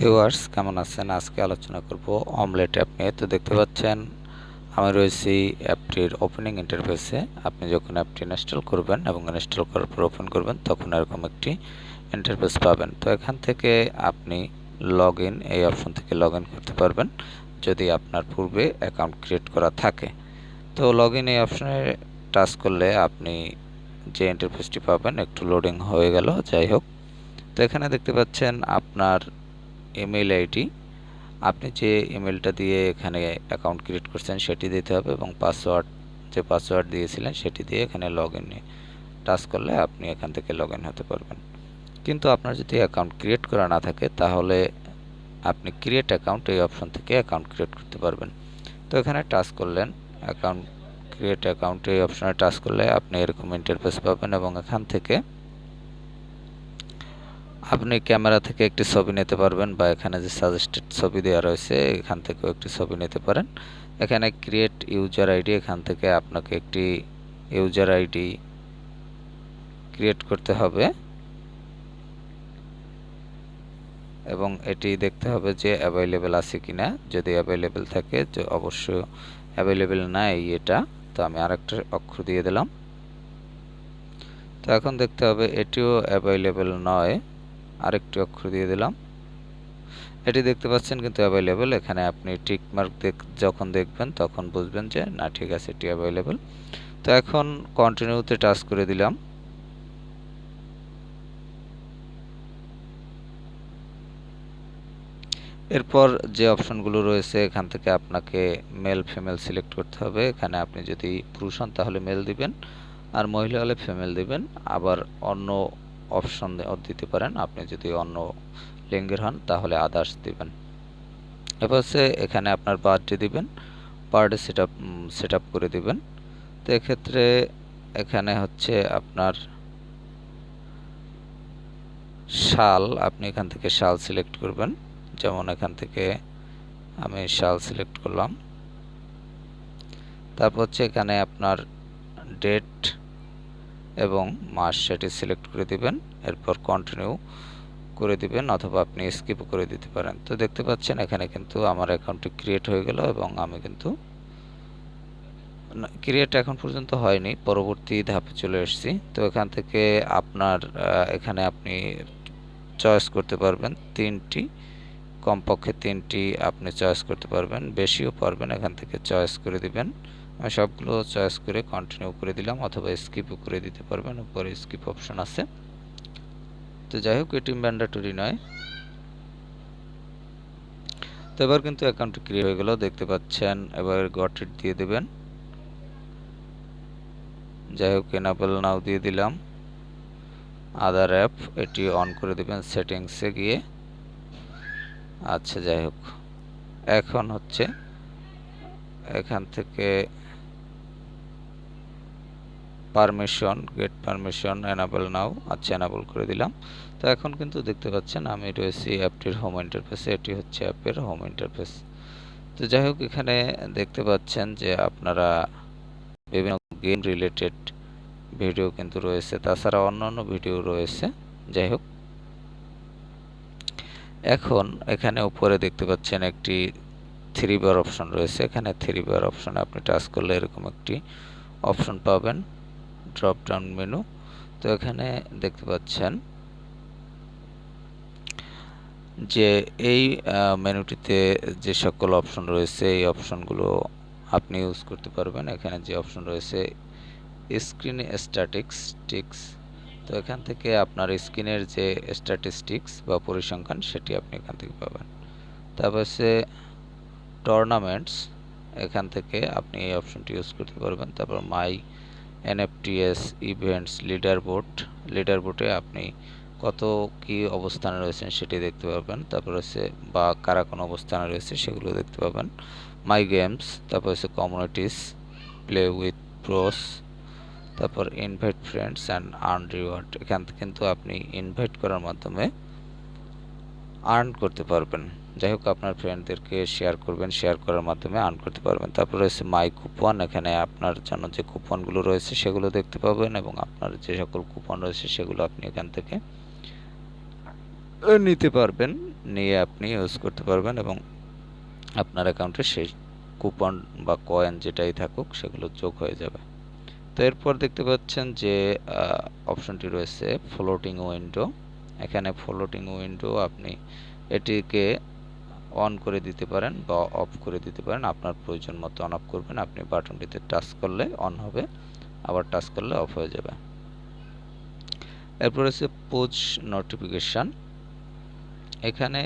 Viewers কেমন আছেন? আজকে আলোচনা করব অমলেট অ্যাপ নিয়ে। তো দেখতে পাচ্ছেন আমি রয়েছি অ্যাপটির ওপেনিং ইন্টারফেসে। আপনি যখন অ্যাপটি ইনস্টল করবেন এবং ইনস্টল করার পর ওপেন করবেন তখন এরকম একটি ইন্টারফেস পাবেন। তো এখান থেকে আপনি লগইন এই অপশন থেকে লগইন করতে পারবেন যদি আপনার পূর্বে অ্যাকাউন্ট ক্রিয়েট করা থাকে। তো লগইন এই অপশনে টাচ করলে আপনি যে ইন্টারফেসটি পাবেন, একটু লোডিং হয়ে গেল, যাই হোক। তো এখানে দেখতে পাচ্ছেন আপনার ইমেইল আইডি, আপনি যে ইমেলটা দিয়ে এখানে অ্যাকাউন্ট ক্রিয়েট করছেন সেটি দিতে হবে এবং যে পাসওয়ার্ড দিয়েছিলেন সেটি দিয়ে এখানে লগইনে টাচ করলে আপনি এখান থেকে লগইন হতে পারবেন। কিন্তু আপনার যদি অ্যাকাউন্ট ক্রিয়েট করা না থাকে তাহলে আপনি ক্রিয়েট অ্যাকাউন্ট এই অপশন থেকে অ্যাকাউন্ট ক্রিয়েট করতে পারবেন। তো এখানে টাচ করলেন ক্রিয়েট অ্যাকাউন্ট এই অপশনে টাচ করলে আপনি এরকম ইন্টারফেস পাবেন এবং এখান থেকে আপনি ক্যামেরা থেকে একটি ছবি নিতে পারবেন বা এখানে যে সাজেস্টেড ছবি দেওয়া রয়েছে এখান থেকেও একটি ছবি নিতে পারেন। এখানে ক্রিয়েট ইউজার আইডি, এখান থেকে আপনাকে একটি ইউজার আইডি ক্রিয়েট করতে হবে এবং এটি দেখতে হবে যে অ্যাভেলেবেল আছে কিনা। যদি অ্যাভেলেবেল থাকে যে অবশ্যই অ্যাভেলেবেল নাই এটা, তো আমি আরেকটা অক্ষর দিয়ে দিলাম। তো এখন দেখতে হবে এটিও অ্যাভেলেবেল নয়, আরেকটি অক্ষর দিয়ে দিলাম। এটি দেখতে পাচ্ছেন কিন্তু অ্যাভেলেবেল। এখানে আপনি টিক মার্ক যখন দেখবেন তখন বুঝবেন যে না, ঠিক আছে, এটি অ্যাভেলেবেল। তো এখন কন্টিনিউতে টাচ করে দিলাম। এরপর যে অপশনগুলো রয়েছে এখান থেকে আপনাকে মেল ফিমেল সিলেক্ট করতে হবে। এখানে আপনি যদি পুরুষ হন তাহলে মেল দিবেন, আর মহিলা হলে ফিমেল দিবেন। আবার অন্য অপশন দিতে পারেন, আপনি যদি অন্য লিঙ্গের হন তাহলে আদার্স দিবেন। এরপর হচ্ছে এখানে আপনার বার্থডে দিবেন, বার্থডে সেট আপ করে দিবেন। তো এক্ষেত্রে এখানে হচ্ছে আপনার সাল, আপনি এখান থেকে সাল সিলেক্ট করবেন। যেমন এখান থেকে আমি সাল সিলেক্ট করলাম। তারপর হচ্ছে এখানে আপনার ডেট এবং মাস সেটি সিলেক্ট করে দিবেন। এরপর কন্টিনিউ করে দিবেন অথবা আপনি স্কিপ করে দিতে পারেন। তো দেখতে পাচ্ছেন এখানে কিন্তু আমার অ্যাকাউন্টটি ক্রিয়েট হয়ে গেল এবং আমি কিন্তু ক্রিয়েট এখন পর্যন্ত হয়নি, পরবর্তী ধাপে চলে এসেছি। তো এখান থেকে আপনার এখানে আপনি চয়েস করতে পারবেন তিনটি, কমপক্ষে তিনটি আপনি চয়েস করতে পারবেন, বেশিও পারবেন। এখান থেকে চয়েস করে দিবেন। আমি সবগুলো চয়েস করে কন্টিনিউ করে দিলাম অথবা স্কিপও করে দিতে পারবেন, উপরে স্কিপ অপশন আছে। তো যাই হোক, এটি ম্যান্ডেটরি নয়। তো এবার কিন্তু অ্যাকাউন্টটি ক্রিয়েট হয়ে গেল, দেখতে পাচ্ছেন। এবার গট ইট দিয়ে দেবেন। যাই হোক, এনাবেল নাও দিয়ে দিলাম। আদার অ্যাপ এটি অন করে দিবেন সেটিংসে গিয়ে। আচ্ছা, যাই হোক, এখন হচ্ছে এখান থেকে পারমিশন, গেট পারমিশন, এনাবেল নাও। আচ্ছা, এনাবেল করে দিলাম। তো এখন কিন্তু দেখতে পাচ্ছেন আমি রয়েছি অ্যাপটির হোম ইন্টারফেসে। এটি হচ্ছে অ্যাপের হোম ইন্টারফেস। তো যাই হোক, এখানে দেখতে পাচ্ছেন যে আপনারা বিভিন্ন গেম রিলেটেড ভিডিও কিন্তু রয়েছে, তাছাড়া অন্যান্য ভিডিও রয়েছে। যাই হোক, এখন এখানে উপরে দেখতে পাচ্ছেন একটি 3 বার অপশন রয়েছে। এখানে 3 বার অপশনে আপনি টাচ করলে এরকম একটি অপশন পাবেন, ড্রপ ডাউন মেনু। তো এখানে দেখতে পাচ্ছেন যে এই মেনুটিতে যে সকল অপশন রয়েছে এই অপশনগুলো আপনি ইউজ করতে পারবেন। এখানে যে অপশন রয়েছে স্ক্রিন স্ট্যাটিস্টিক্স, তো এখান থেকে আপনার স্ক্রিনের যে স্ট্যাটিস্টিক্স বা পরিসংখ্যান সেটি আপনি এখান থেকে পাবেন। তারপর হচ্ছে টুর্নামেন্টস, এখান থেকে আপনি এই অপশনটি ইউজ করতে পারবেন। তারপর মাই এনএফটিএস ইভেন্টস, লিডারবোর্ডে আপনি কত কি অবস্থানে রয়েছেন সেটি দেখতে পাবেন। তারপর হচ্ছে বা কারা কোন অবস্থানে রয়েছে সেগুলো দেখতে পাবেন। মাই গেমস, তারপর হচ্ছে কমিউনিটিস, প্লে উইথ প্রোস, তারপর invite friends and earn reward. এখান থেকে কিন্তু আপনি ইনভাইট করার মাধ্যমে আর্ন করতে পারবেন। যাই হোক, আপনার ফ্রেন্ডদেরকে শেয়ার করবেন, শেয়ার করার মাধ্যমে আর্ন করতে পারবেন। তারপর রয়েছে মাই কুপন, এখানে আপনার জন্য যে কুপনগুলো রয়েছে সেগুলো দেখতে পাবেন এবং আপনার যে সকল কুপন রয়েছে সেগুলো আপনি এখান থেকে নিতে পারবেন। নিয়ে আপনি ইউজ করতে পারবেন এবং আপনার অ্যাকাউন্টে সেই কুপন বা কয়েন যেটাই থাকুক সেগুলো যোগ হয়ে যাবে। তো এরপর দেখতে পাচ্ছেন যে অপশনটি রয়েছে ফ্লোটিং উইন্ডো। এখানে ফ্লোটিং উইন্ডো আপনি এটিকে অন করে দিতে পারেন বা অফ করে দিতে পারেন, আপনার প্রয়োজন মতো অন অফ করবেন। আপনি বাটনটিতে টাচ করলে অন হবে, আবার টাচ করলে অফ হয়ে যাবে। এরপর হচ্ছে পুশ নোটিফিকেশান। এখানে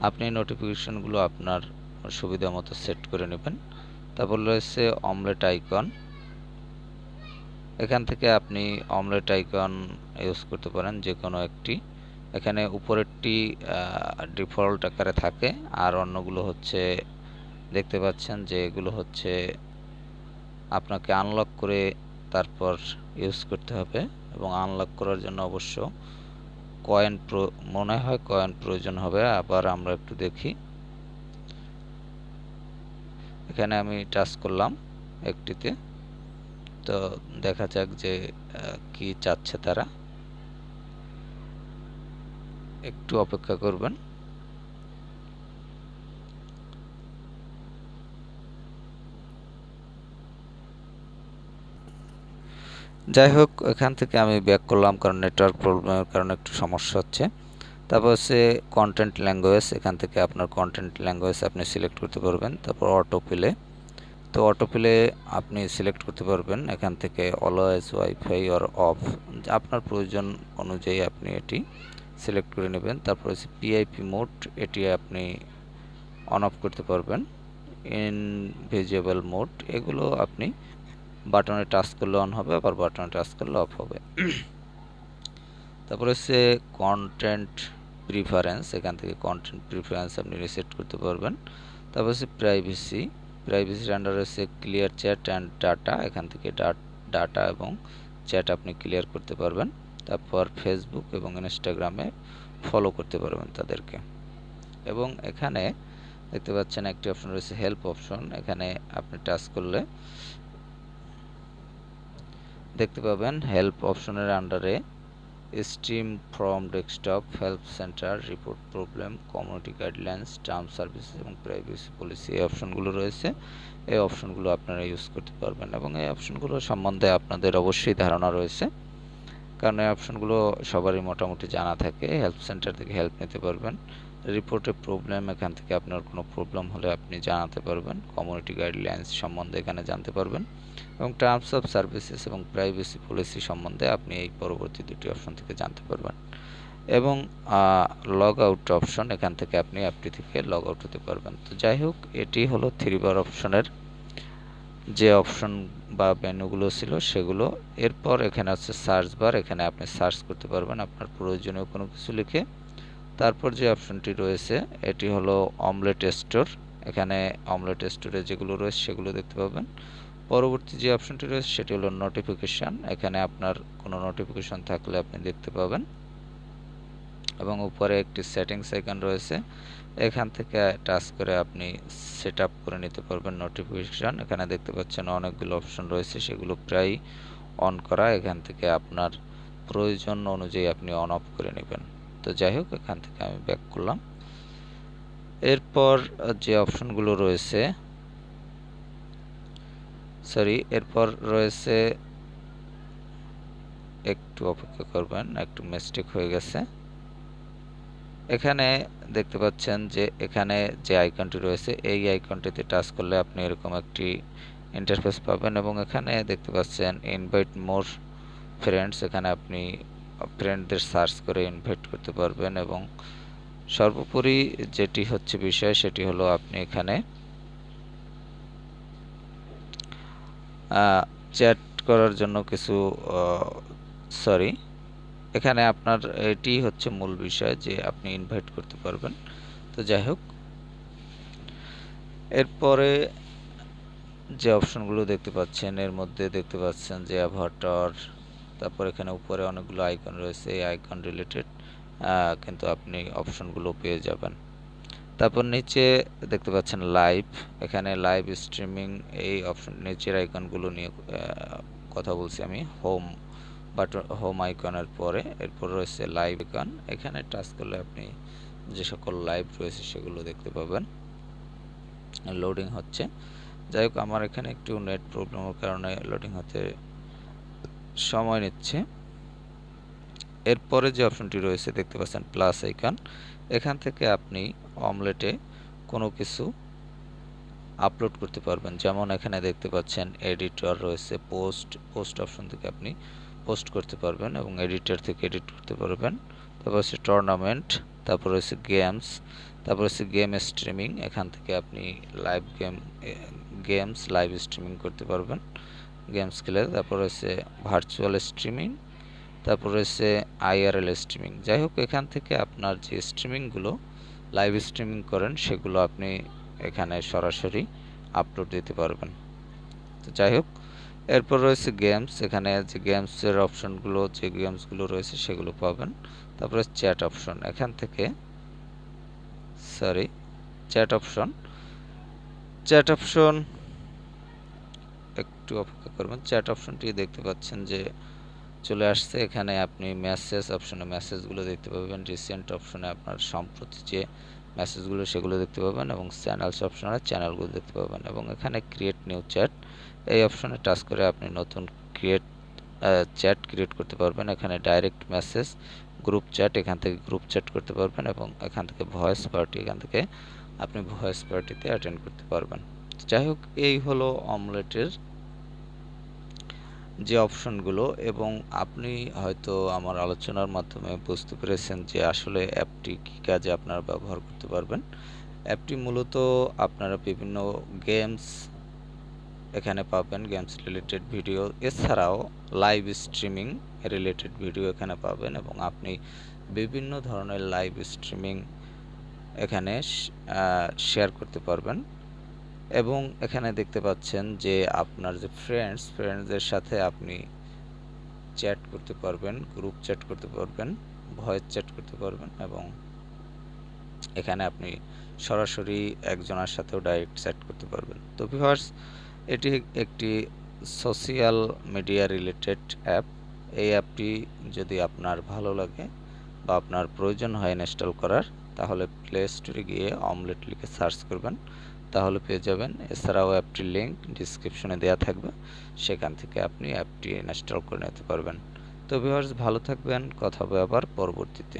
আপনি নোটিফিকেশানগুলো আপনার সুবিধা মতো সেট করে নেবেন। তারপর রয়েছে অমলেট আইকন। এখান থেকে আপনি অমলেট আইকন ইউজ করতে পারেন যে কোনো একটি। এখানে উপরেরটি ডিফল্ট আকারে থাকে, আর অন্যগুলো হচ্ছে দেখতে পাচ্ছেন যে এগুলো হচ্ছে আপনাকে আনলক করে তারপর ইউজ করতে হবে, এবং আনলক করার জন্য অবশ্য কয়েন মনে হয় কয়েন প্রয়োজন হবে। আবার আমরা একটু দেখি, এখানে আমি টাচ করলাম একটিতে, তো দেখা যাক যে কি চাচ্ছে তারা। একটু অপেক্ষা করবেন। যাই হোক, এখান থেকে আমি ব্যাক করলাম কারণ নেটওয়ার্ক প্রবলেমের কারণে একটু সমস্যা হচ্ছে। তারপর হচ্ছে কন্টেন্ট ল্যাঙ্গুয়েজ। এখান থেকে আপনার কন্টেন্ট ল্যাঙ্গুয়েজ আপনি সিলেক্ট করতে পারবেন। তারপর অটো প্লে, তো অটো প্লে আপনি সিলেক্ট করতে পারবেন এখান থেকে অলওয়েজ ওয়াইফাই অর অফ, আপনার প্রয়োজন অনুযায়ী আপনি এটি সিলেক্ট করে নেবেন। তারপর হচ্ছে পিআইপি মোড, এটি আপনি অন অফ করতে পারবেন। ইনভিজিবল মোড, এগুলো আপনি বাটনে টাচ করলে অন হবে, আবার বাটনে টাচ করলে অফ হবে। তারপরে হচ্ছে কন্টেন্ট প্রিফারেন্স। এখান থেকে কন্টেন্ট প্রিফারেন্স আপনি রিসেট করতে পারবেন। তারপর হচ্ছে প্রাইভেসির আন্ডার হচ্ছে ক্লিয়ার চ্যাট অ্যান্ড ডাটা। এখান থেকে ডাটা এবং চ্যাট আপনি ক্লিয়ার করতে পারবেন। তারপর ফেসবুক এবং ইনস্টাগ্রামে ফলো করতে পারবেন তাদেরকে। এবং এখানে দেখতে পাচ্ছেন একটি অপশন রয়েছে হেল্প অপশন। এখানে আপনি টাচ করলে দেখতে পাবেন হেল্প অপশনের আন্ডারে stream from desktop, help centre, report problem, community guidelines, terms services এবং প্রাইভেসি পলিসি, এই অপশনগুলো রয়েছে। এই অপশনগুলো আপনারা ইউজ করতে পারবেন এবং এই অপশনগুলো সম্বন্ধে আপনাদের অবশ্যই ধারণা রয়েছে, কারণ এই অপশনগুলো সবারই মোটামুটি জানা থাকে। হেল্প সেন্টার থেকে হেল্প নিতে পারবেন। রিপোর্টে প্রবলেম, এখান থেকে আপনার কোনো প্রবলেম হলে আপনি জানাতে পারবেন। কমিউনিটি গাইডলাইন্স সম্বন্ধে এখানে জানতে পারবেন, এবং টার্মস অফ সার্ভিসেস এবং প্রাইভেসি পলিসি সম্বন্ধে আপনি এই পরবর্তী দুটি অপশন থেকে জানতে পারবেন। এবং লগ আউট অপশন, এখান থেকে আপনি অ্যাপটি থেকে লগ আউট হতে পারবেন। তো যাই হোক, এটি হলো 3 বার অপশনের যে অপশন বা মেনুগুলো ছিল সেগুলো। এরপর এখানে আছে সার্চ বার, এখানে আপনি সার্চ করতে পারবেন আপনার প্রয়োজনীয় কোনো কিছু লিখে। তারপর যে অপশনটি রয়েছে এটি হলো অমলেট স্টোর। এখানে অমলেট স্টোরে যেগুলো রয়েছে সেগুলো দেখতে পাবেন। পরবর্তী যে অপশনটি রয়েছে সেটি হলো নোটিফিকেশান। এখানে আপনার কোনো নোটিফিকেশান থাকলে আপনি দেখতে পাবেন, এবং উপরে একটি সেটিংস আইকন রয়েছে। এখান থেকে টাচ করে আপনি সেট আপ করে নিতে পারবেন নোটিফিকেশান। এখানে দেখতে পাচ্ছেন অনেকগুলো অপশন রয়েছে, সেগুলো প্রায় অন করা। এখান থেকে আপনার প্রয়োজন অনুযায়ী আপনি অন অফ করে নেবেন। তো যাই হোক, এখান থেকে আমি ব্যাক করলাম। এরপর যে অপশনগুলো রয়েছে, এরপর রয়েছে, একটু অপেক্ষা করবেন, একটু মিস্টেক হয়ে গেছে। এখানে দেখতে পাচ্ছেন যে এখানে যে আইকনটি রয়েছে এই আইকনটিতে টাচ করলে আপনি এরকম একটি ইন্টারফেস পাবেন, এবং এখানে দেখতে পাচ্ছেন ইনভাইট মোর ফ্রেন্ডস। এখানে আপনি ফ্রেন্ডদের সার্চ করে ইনভাইট করতে পারবেন, এবং সর্বোপরি যেটি হচ্ছে বিষয় সেটি হলো আপনি এখানে চ্যাট করার জন্য কিছু এখানে আপনার এটি হচ্ছে মূল বিষয় যে আপনি ইনভাইট করতে পারবেন। তো যাই হোক, এরপরে যে অপশনগুলো দেখতে পাচ্ছেন এর মধ্যে দেখতে পাচ্ছেন যে অ্যাভাটার, তারপর এখানে উপরে অনেকগুলো আইকন রয়েছে, এই আইকন রিলেটেড কিন্তু আপনি অপশনগুলো পেয়ে যাবেন। তারপর নিচে দেখতে পাচ্ছেন লাইভ, এখানে লাইভ স্ট্রিমিং, এই অপশন নিচের আইকনগুলো নিয়ে কথা বলছি আমি। হোম আইকনের পরে এরপর রয়েছে লাইভ আইকন, এখানে টাচ করলে আপনি যে সকল লাইভ রয়েছে সেগুলো দেখতে পাবেন। লোডিং হচ্ছে, যাই হোক আমার এখানে একটু নেট প্রবলেমের কারণে লোডিং হতে সময় নিচ্ছে। এরপরে যে অপশনটি রয়েছে দেখতে পাচ্ছেন প্লাস আইকন, এখান থেকে আপনি অমলেটে কোনো কিছু আপলোড করতে পারবেন। যেমন এখানে দেখতে পাচ্ছেন এডিটর রয়েছে, পোস্ট অপশন থেকে আপনি পোস্ট করতে পারবেন এবং এডিটর থেকে এডিট করতে পারবেন। তারপর হচ্ছে টুর্নামেন্ট, তারপর হচ্ছে গেমস, তারপর হচ্ছে গেম স্ট্রিমিং, এখান থেকে আপনি লাইভ গেমস লাইভ স্ট্রিমিং করতে পারবেন গেমস খেলে। তারপর হচ্ছে ভার্চুয়াল স্ট্রিমিং, তারপর হচ্ছে আইআরএল স্ট্রিমিং। যাই হোক এখান থেকে আপনার যে স্ট্রিমিংগুলো লাইভ স্ট্রিমিং করেন সেগুলো আপনি এখানে সরাসরি আপলোড দিতে পারবেন। তো যাই হোক, এরপর রয়েছে গেমস, এখানে যে গেমসের অপশনগুলো যে গেমসগুলো রয়েছে সেগুলো পাবেন। তারপরে চ্যাট অপশন, এখান থেকে চ্যাট অপশন একটু অপেক্ষা করবেন। চ্যাট অপশনটি দেখতে পাচ্ছেন যে চলে আসছে। এখানে আপনি মেসেজ অপশনে মেসেজগুলো দেখতে পাবেন, রিসেন্ট অপশনে আপনার সম্প্রতি যে মেসেজগুলো সেগুলো দেখতে পাবেন এবং চ্যানেলস অপশনে চ্যানেলগুলো দেখতে পাবেন এবং এখানে ক্রিয়েট নিউ চ্যাট এই অপশনে টাচ করে আপনি নতুন চ্যাট ক্রিয়েট করতে পারবেন। এখানে ডাইরেক্ট মেসেজ, গ্রুপ চ্যাট, এখান থেকে গ্রুপ চ্যাট করতে পারবেন এবং এখান থেকে ভয়েস পার্টি, এখান থেকে আপনি ভয়েস পার্টিতে অ্যাটেন্ড করতে পারবেন। যাই হোক এই হলো অমলেটের যে অপশনগুলো, এবং আপনি হয়তো আমার আলোচনার মাধ্যমে বুঝতে পেরেছেন যে আসলে অ্যাপটি কী কাজে আপনারা ব্যবহার করতে পারবেন। অ্যাপটি মূলত আপনারা বিভিন্ন গেমস এখানে পাবেন, গেমস রিলেটেড ভিডিও, এছাড়াও লাইভ স্ট্রিমিং রিলেটেড ভিডিও এখানে পাবেন এবং আপনি বিভিন্ন ধরনের লাইভ স্ট্রিমিং এখানে শেয়ার করতে পারবেন। এবং এখানে দেখতে পাচ্ছেন যে আপনার যে ফ্রেন্ডসদের সাথে আপনি চ্যাট করতে পারবেন, গ্রুপ চ্যাট করতে পারবেন, ভয়েস চ্যাট করতে পারবেন এবং এখানে আপনি সরাসরি একজনের সাথেও ডাইরেক্ট চ্যাট করতে পারবেন। তো ভিউয়ার্স, এটি একটি সোশ্যাল মিডিয়া রিলেটেড অ্যাপ। এই অ্যাপটি যদি আপনার ভালো লাগে বা আপনার প্রয়োজন হয় ইনস্টল করার, তাহলে প্লে স্টোরে গিয়ে অমলেট লিখে সার্চ করবেন, তাহলে পেয়ে যাবেন। এছাড়াও অ্যাপটির লিঙ্ক ডিসক্রিপশনে দেওয়া থাকবে, সেখান থেকে আপনি অ্যাপটি ইনস্টল করে নিতে পারবেন। তো ভিউয়ার্স, ভালো থাকবেন, কথা হবে আবার পরবর্তীতে।